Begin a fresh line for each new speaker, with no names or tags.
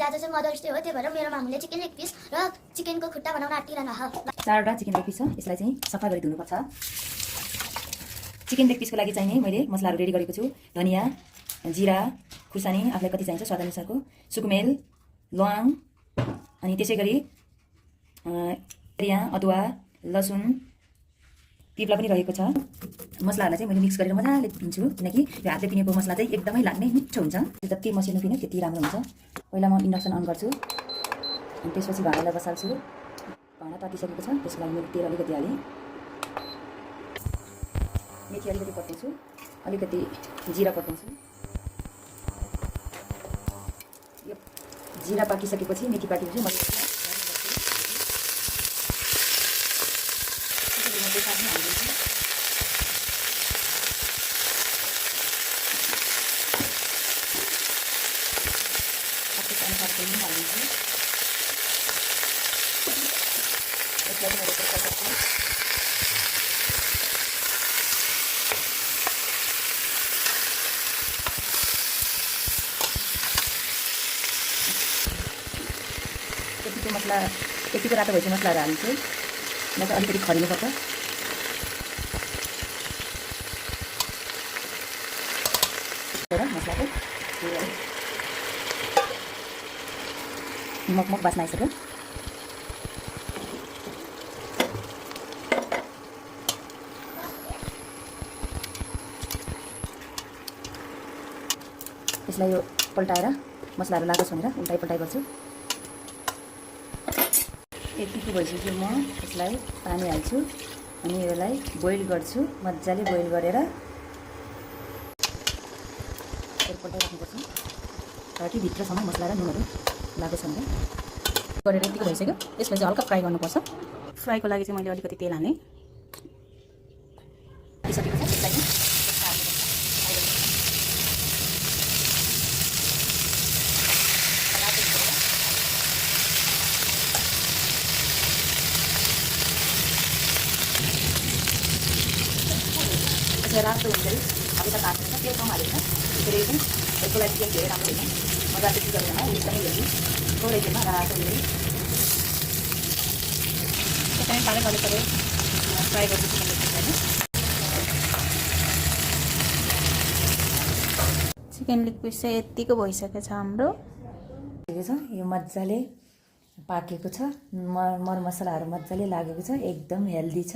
Guys आज चाहिँ mothers day हो, त्यही भएर मेरो मामुले चिकन लेग पिस र चिकनको खुट्टा बनाउन आँटिरहनु छ।
4वटा चिकन लेग पिस छ, यसलाई चाहिँ सफा गरी धुनुपर्छ। चिकन लेग पिसको लागि चाहिने मैले मसलाहरू रेडी गरेको छु। धनिया, जिरा, खुर्सानी आफूलाई कति चाहिन्छ स्वादअनुसारको, सुकुमेल, ल्वाङ, अनि त्यसै गरी अदुवा, लसुन, पिप्ला पनि रहेको छ। मसलाहरूलाई चाहिँ मैले मिक्स गरेर मजाले पिन्छु, किनकि यो हातले पिनेको मसला चाहिँ एकदमै लाग्ने मिठो हुन्छ। जति मसिनो पिने त्यति राम्रो हुन्छ। पहिला म इन्डक्सन अन गर्छु, अनि त्यसपछि भाँडालाई बसाल्छु। भाँडा तातिसकेको छ, त्यसको लागि मैले तेल अलिकति हालेँ, मेथी अलिकति पट्याउँछु, अलिकति जिरा पट्याउँछु। यो जिरा पाकिसकेपछि मेथी पाकेपछि मैले मसला यतिको रातो भएपछि मसलाहरू हाल्छु। म चाहिँ अलिकति खरिनुपर्छ। मसलाको मक बास्न आइसक्यो। यसलाई यो पल्टाएर मसलाहरू लागोस् भनेर उल्टाइ पल्टाइ गर्छु। यतिको भइसक्यो, म यसलाई पानी हाल्छु अनि यसलाई बोइल गर्छु। मजाले बोइल गरेर पल्टाइराख्नुपर्छ ताकि भित्रसम्म मसला र नुनहरू लागोस् भनेर गरेर यतिको भइसक्यो। यसलाई चाहिँ हल्का फ्राई गर्नुपर्छ। फ्राईको लागि चाहिँ मैले अलिकति तेल हालेँ। यसलाई रातो हुन्छ हल्का तात्छ, तेल कम हालेको छ। त्यसरी चाहिँ यसको लागि तेल धेरै राम्रो हुन्छ। मजाले त्यति गरेर एकदमै हेर्नु थोरै तेलमा रातो हुँदै एकदमै पालै फ्राई गर्छु चिकन लेग पिस होइन।
चिकन लेग पिस चाहिँ यतिको भइसकेको छ हाम्रो।
ठिकै छ, यो मजाले पाकेको छ। मरमसलाहरू मजाले लागेको छ, एकदम हेल्दी छ।